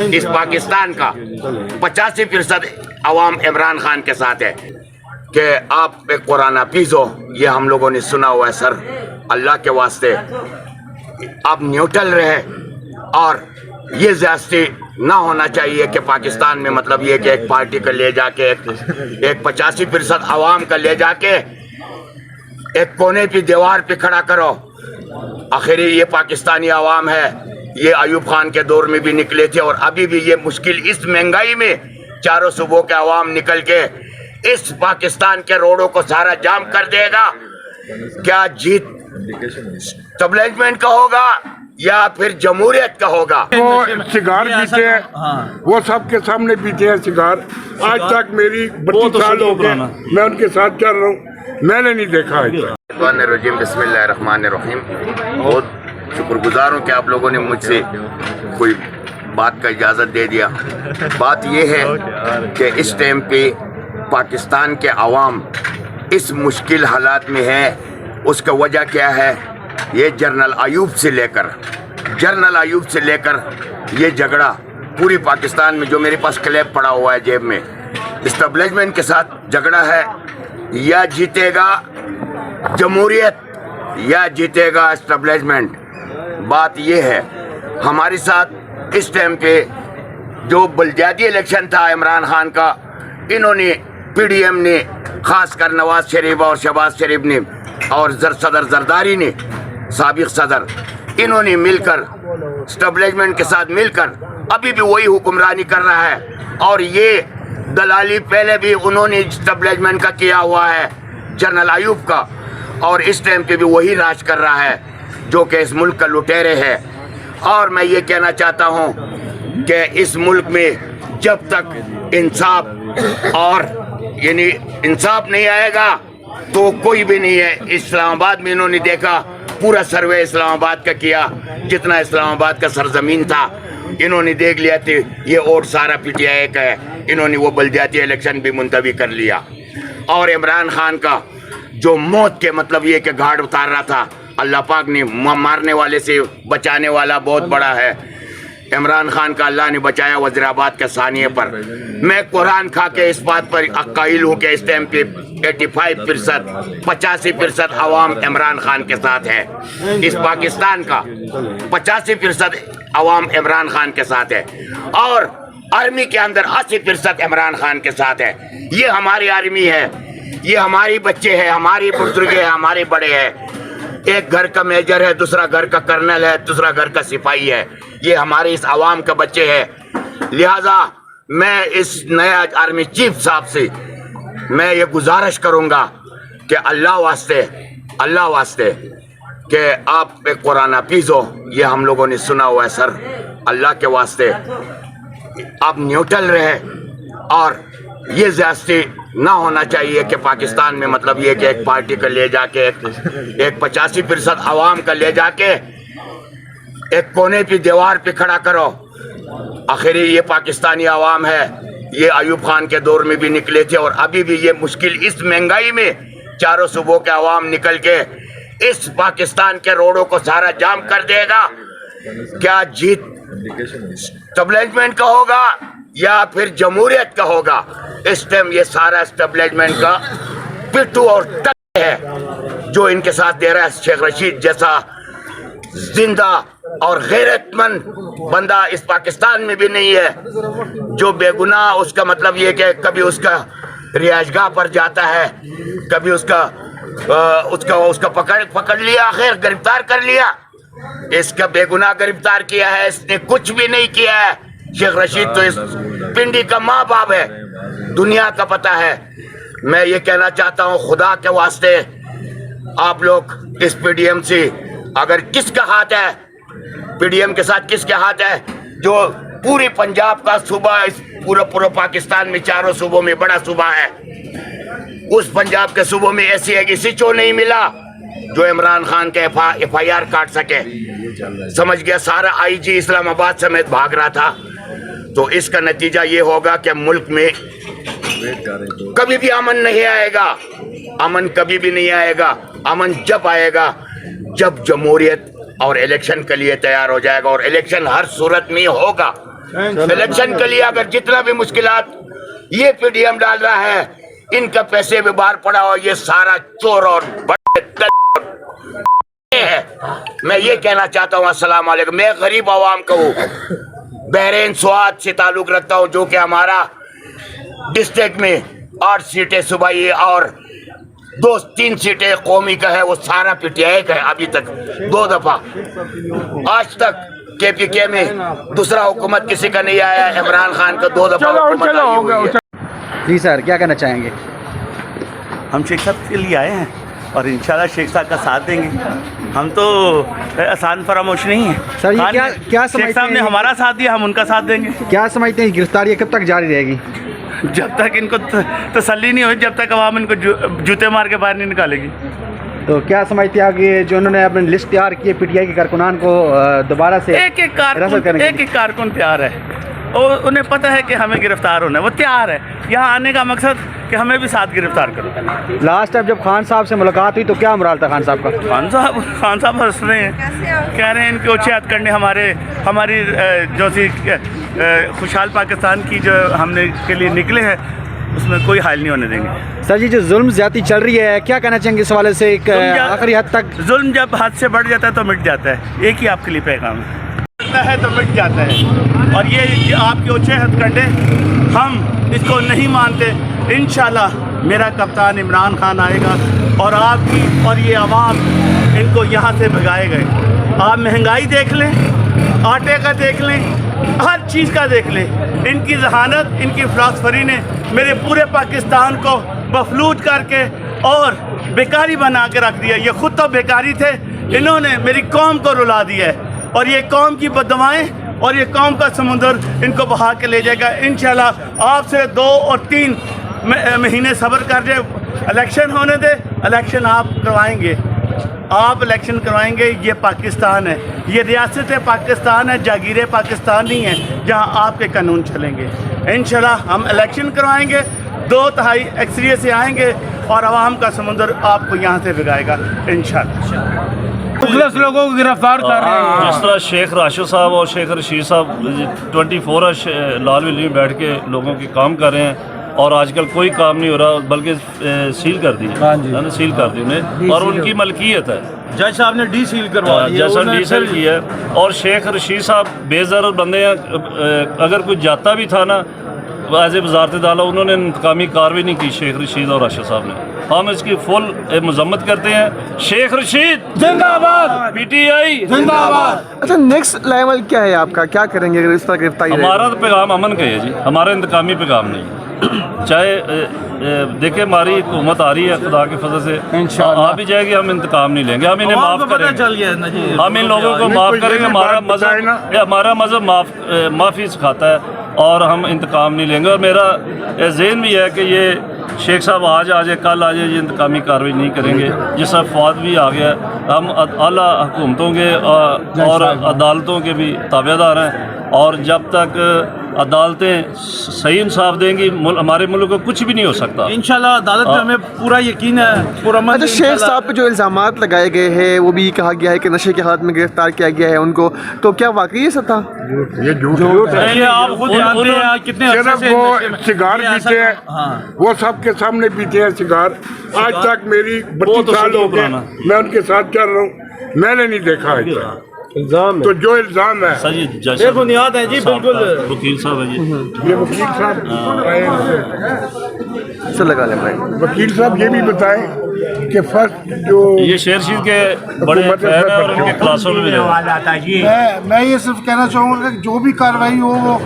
اس پاکستان کا 85% عوام عمران خان کے ساتھ ہے کہ آپ ایک قرآن حافظ ہو، یہ ہم لوگوں نے سنا ہوا ہے سر، اللہ کے واسطے آپ نیوٹرل رہے اور یہ زیادتی نہ ہونا چاہیے کہ پاکستان میں مطلب یہ کہ ایک پارٹی کا لے جا کے ایک 85% عوام کا لے جا کے ایک کونے پہ دیوار پہ کھڑا کرو۔ آخری یہ پاکستانی عوام ہے، یہ ایوب خان کے دور میں بھی نکلے تھے اور ابھی بھی یہ مشکل اس مہنگائی میں چاروں صوبوں کے عوام نکل کے اس پاکستان کے روڈوں کو سارا جام کر دے گا۔ کیا جیت اسٹیبلشمنٹ کا ہوگا یا پھر جمہوریت کا ہوگا؟ وہ سگار پیتے ہیں، وہ سب کے سامنے پیتے ہیں سگار۔ آج تک میری 32 سال ہو گئے میں ان کے ساتھ چل رہا ہوں، میں نے نہیں دیکھا ہے۔ بسم اللہ الرحمن الرحیم۔ بہت شکر گزار ہوں کہ آپ لوگوں نے مجھ سے کوئی بات کا اجازت دے دیا۔ بات یہ ہے کہ اس ٹائم پہ پاکستان کے عوام اس مشکل حالات میں ہے۔ اس کا وجہ کیا ہے؟ یہ جنرل ایوب سے لے کر یہ جھگڑا پوری پاکستان میں، جو میرے پاس کلیپ پڑا ہوا ہے جیب میں، اسٹیبلشمنٹ کے ساتھ جھگڑا ہے۔ یا جیتے گا جمہوریت یا جیتے گا اسٹیبلشمنٹ۔ بات یہ ہے ہمارے ساتھ اس ٹائم پہ جو بلدیاتی الیکشن تھا عمران خان کا، انہوں نے پی ڈی ایم نے، خاص کر نواز شریف اور شہباز شریف نے اور صدر زرداری نے، سابق صدر، انہوں نے مل کر اسٹیبلشمنٹ کے ساتھ مل کر ابھی بھی وہی حکمرانی کر رہا ہے اور یہ دلالی پہلے بھی انہوں نے اسٹیبلشمنٹ کا کیا ہوا ہے، جنرل ایوب کا، اور اس ٹائم پہ بھی وہی راج کر رہا ہے جو کہ اس ملک کا لٹیرے ہے۔ اور میں یہ کہنا چاہتا ہوں کہ اس ملک میں جب تک انصاف اور یعنی انصاف نہیں آئے گا تو کوئی بھی نہیں ہے۔ اسلام آباد میں انہوں نے دیکھا، پورا سروے اسلام آباد کا کیا، جتنا اسلام آباد کا سرزمین تھا انہوں نے دیکھ لیا تھے، یہ اور سارا پی ٹی آئی کا ہے۔ انہوں نے وہ بلدیاتی الیکشن بھی منتوی کر لیا اور عمران خان کا جو موت کے مطلب یہ کہ گھاٹ اتار رہا تھا، اللہ پاک نے مارنے والے سے بچانے والا بہت بڑا ہے۔ عمران خان کا اللہ نے بچایا وزیر آباد کے ثانیے پر۔ میں قرآن کھا کے اس بات پر قائل ہوں کہ اس ٹائم پہ 85% عوام عمران خان کے ساتھ ہے۔ اس پاکستان کا 85% عوام عمران خان کے ساتھ ہے اور آرمی کے اندر 80% عمران خان کے ساتھ ہے۔ یہ ہماری آرمی ہے، یہ ہماری بچے ہیں، ہماری بزرگ ہیں، ہمارے بڑے ہیں۔ ایک گھر کا میجر ہے، دوسرا گھر کا کرنل ہے، دوسرا گھر کا سپاہی ہے۔ یہ ہمارے اس عوام کا بچے ہیں۔ لہذا میں اس نیا آرمی چیف صاحب سے میں یہ گزارش کروں گا کہ اللہ واسطے کہ آپ ایک قرآن حافظ ہو، یہ ہم لوگوں نے سنا ہوا ہے سر، اللہ کے واسطے آپ نیوٹرل رہے اور یہ زیادتی نہ ہونا چاہیے کہ پاکستان میں مطلب یہ کہ ایک پارٹی کا لے جا کے ایک 85% عوام کا لے جا کے ایک کونے پہ دیوار پہ کھڑا کرو۔ آخری یہ پاکستانی عوام ہے، یہ ایوب خان کے دور میں بھی نکلے تھے اور ابھی بھی یہ مشکل اس مہنگائی میں چاروں صوبوں کے عوام نکل کے اس پاکستان کے روڈوں کو سارا جام کر دے گا۔ کیا جیت اسٹیبلشمنٹ کا ہوگا یا پھر جمہوریت کا ہوگا؟ اس ٹائم یہ سارا اسٹیبلشمنٹ کا پٹھو اور ٹک ہے جو ان کے ساتھ دے رہا ہے۔ شیخ رشید جیسا زندہ اور غیرت مند بندہ اس پاکستان میں بھی نہیں ہے، جو بے گناہ، اس کا مطلب یہ کہ کبھی اس کا رہائش گاہ پر جاتا ہے، کبھی اس کا پکڑ لیا، آخر گرفتار کر لیا۔ اس کا بے گناہ گرفتار کیا ہے، اس نے کچھ بھی نہیں کیا ہے۔ شیخ رشید تو اس پنڈی کا ماں باپ ہے، دنیا کا پتہ ہے۔ میں یہ کہنا چاہتا ہوں خدا کے واسطے آپ لوگ اس پی ڈی ایم سے، اگر کس کا ہاتھ ہے پی ڈی ایم کے ساتھ، کس کے ہاتھ ہے جو پوری پنجاب کا صوبہ، اس پورا پاکستان میں چاروں صوبوں میں بڑا صوبہ ہے، اس پنجاب کے صوبوں میں ایسی ہے کسی چو نہیں ملا جو عمران خان کے ایف آئی آر کاٹ سکے۔ سمجھ گیا، سارا آئی جی اسلام آباد سمیت بھاگ رہا تھا۔ تو اس کا نتیجہ یہ ہوگا کہ ملک میں کبھی بھی امن نہیں آئے گا، امن کبھی بھی نہیں آئے گا۔ امن جب آئے گا جب جمہوریت اور الیکشن کے لیے تیار ہو جائے گا، اور الیکشن ہر صورت میں ہوگا۔ इलेक्शन के लिए अगर जितना भी मुश्किलात ये पीडीएम डाल रहा है, इनका पैसे में बाहर पड़ा हो, ये सारा चोर और बड़े है। मैं ये कहना चाहता हूँ, अस्सलाम वालेकुम। मैं गरीब आवाम का हूँ, बहरीन स्वाद से ताल्लुक रखता हूँ, जो कि हमारा डिस्ट्रिक्ट में 8 सीटें सूबाई और 2-3 सीटें कौमी का है, वो सारा पीटीआई का है। अभी तक 2 दफा आज तक केपीके में दूसरा हुकूमत किसी का नहीं आया। इमरान खान का 2 दफा हुकूमत आई हुई है। जी सर, क्या कहना चाहेंगे? हम शेख साहब के लिए आए हैं और इंशाल्लाह शेख साहब का साथ देंगे। हम तो आसान फरामोश नहीं है सर, ये क्या शेख साहब ने हमारा साथ दिया, हम उनका साथ देंगे। क्या समझते हैं गिरफ्तारी कब तक जारी रहेगी? जब तक इनको तसल्ली नहीं हुई, जब तक अवाम इनको जूते मार के बाहर नहीं निकालेगी। तो क्या समझते हैं कि जो उन्होंने अपनी लिस्ट तैयार की है पीटीआई के कारकुनान को दोबारा से एक कारकुन तैयार है और उन्हें पता है कि हमें गिरफ्तार होना है, वो तैयार है। यहाँ आने का मकसद कि हमें भी साथ गिरफ्तार करो। लास्ट टाइम जब खान साहब से मुलाकात हुई तो क्या मुराल था खान साहब का? खान साहब हंस रहे हैं, कह रहे हैं इनके ऊँचे हथकंडे हमारी जो सी खुशहाल पाकिस्तान की जो हमने के लिए निकले हैं, उसमें कोई हाल नहीं होने देंगे। सर जी, जो जुल्म ज्यादती चल रही है, क्या कहना चाहेंगे इस हवाले से? आखिरी हद तक जुल्म जब हद से बढ़ जाता है तो मिट जाता है। एक ही आपके लिए पैगाम है तो मिट जाता है, और ये आपके ऊँचे हथकंडे हम इसको नहीं मानते। इंशाल्लाह मेरा कप्तान इमरान खान आएगा और आपकी और ये अवाम इनको यहाँ से भगाए गए। आप महंगाई देख लें, आटे का देख लें, हर चीज़ का देख लें। इनकी जहानत, इनकी फिलासफरी ने मेरे पूरे पाकिस्तान को मफलूज करके और बेकारी बना के रख दिया। ये खुद तो बेकारी थे, इन्होंने मेरी कौम को रुला दिया है, और ये कौम की बददुआएं और ये कौम का समुंदर इनको बहा के ले जाएगा। इंशाल्लाह आपसे 2 और 3 महीने सब्र कर जाए, इलेक्शन होने दे, इलेक्शन आप करवाएंगे, आप इलेक्शन करवाएंगे। ये पाकिस्तान है, ये रियासत पाकिस्तान है, जागीर पाकिस्तान नहीं है जहां आपके कानून चलेंगे। इंशाल्लाह हम इलेक्शन करवाएंगे, 2/3 एक्सरियत से आएंगे और आवाम का समुंदर आपको यहाँ से भिगाएगा इंशाल्लाह। मुखलस लोगों को गिरफ्तार कर रहे हैं। जिस तरह शेख राशिद साहब और शेख रशीद साहब 24 लाल विली में बैठ के लोगों के काम कर रहे हैं, और आजकल कोई काम नहीं हो रहा, बल्कि सील कर दी है ना, सील कर दी उन्हें, और उनकी मलकियत है। जज साहब ने डी सील करवा दिया, जज साहब डी सील किया है। और शेख रशीद साहब बेज़रर बंदे हैं, अगर कोई जाता भी था ना एज ए वजारत दाला, उन्होंने इंतकामी कार्रवाई नहीं की शेख रशीद और राशिद साहब ने। हम इसकी फुल मजम्मत करते हैं। शेख रशीद जिंदाबाद, पीटीआई जिंदाबाद। अच्छा, नेक्स्ट लेवल क्या है आपका? क्या करेंगे अगर इस तरह गिरफ्तारी? हमारा तो पैगाम अमन का है जी, हमारा इंतकामी पैगाम नहीं है। चाहे देखे हमारी हुकूमत आ रही है, खुदा के फजल से आ भी जाएगी, हम इंतकाम नहीं लेंगे, हम इन्हें माफ़ करेंगे, हम इन लोगों को माफ़ करेंगे। हमारा मज़हब माफ़ी सिखाता है और हम इंतकाम नहीं लेंगे। और मेरा ज़हन भी है कि ये शेख साहब आज आ जाए, कल आ जाए, ये इंतकामी कार्रवाई नहीं करेंगे। जिस तरह फौज भी आ गया, हम आला हुकूमतों के और अदालतों के भी ताबेदार हैं, और जब तक अदालतें सही इंसाफ देंगी, हमारे मुल्क को कुछ भी नहीं हो सकता। इंशाल्लाह अदालत में हमें पूरा यकीन है, पूरा। अच्छा, शेख साहब पे जो इल्ज़ामात लगाए गए हैं, वो भी कहा गया है कि नशे की हालत में गिरफ्तार किया गया है उनको, तो क्या वाकई ये सच था? ये झूठ है। आप खुद जानते हैं कितने सिर्फ वो सिगार पीते हैं, वो सबके सामने पीते हैं सिगार। आज तक मेरी 32 साल हो गए, मैं उनके साथ चल रहा हूँ, मैंने नहीं देखा है। इल्जाम तो जो इल्जाम है सर, ये बुनियाद है जी, बिल्कुल। वकील साहब है ये वकील साहब से लगा ले भाई। वकील साहब ये भी बताएं कि फर्स्ट जो ये शेर शीर के बड़े फैन हैं और उनके क्लासों में भी मैं ये सिर्फ कहना चाहूँगा कि जो भी कार्रवाई हो वो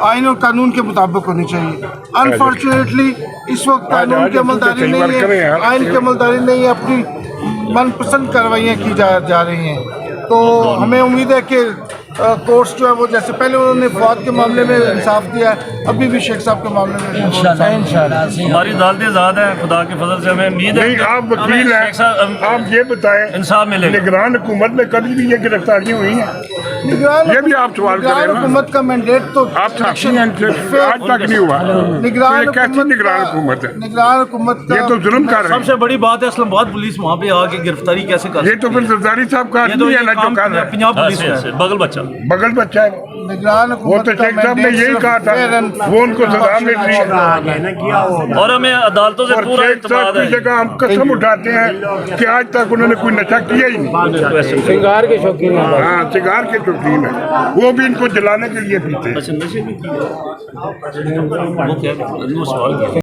आइन और कानून के मुताबिक होनी चाहिए। अनफॉर्चुनेटली इस वक्त कानून की अमलदारी नहीं है, आइन की अमलदारी नहीं है, अपनी मनपसंद कार्रवाइयाँ की जा रही हैं। तो हमें उम्मीद है कि कोर्ट्स जो है वो जैसे पहले उन्होंने फौज के मामले में इंसाफ दिया है, अभी भी शेख साहब के मामले में इंशाल्लाह हमारी अदालतें आज़ाद हैं, खुदा के फजल से हमें उम्मीद है। आप वकील हैं, आप ये बताएं इंसाफ मिलेगा। निगरान हुकूमत में कभी भी ये गिरफ्तारियाँ हुई हैं? ये भी आप सवाल करें ना। हुकूमत का मैंडेट तो आप आज तक नहीं हुआ। निगरान हुकूमत है, निगरान हुकूमत ये तो जुल्म कर रहे हैं। सबसे बड़ी बात है इस्लामाबाद पुलिस वहाँ पे आके गिरफ्तारी कैसे कर? ये तो फिर जरदारी साहब का आदमी है ना जो कर रहा है। पंजाब पुलिस बगल बच्चा बगल बच्चा है। निगरान वो हुकूमत तो का शेख साहब ने mandate यही सिर्फ कहा था, fair and वो उनको सजा मिल रही है। और हमें अदालतों से और पूरा शेख साहब इत्मीनान की है। जगह हम कसम उठाते हैं कि आज तक उन्होंने कोई नशा किया ही नहीं। श्रृंगार के शौकीन हैं। हाँ, सिगार के शौकीन है, वो भी इनको जलाने के लिए पीते हैं। अच्छा नशे भी किया वो क्या वो सवाल किया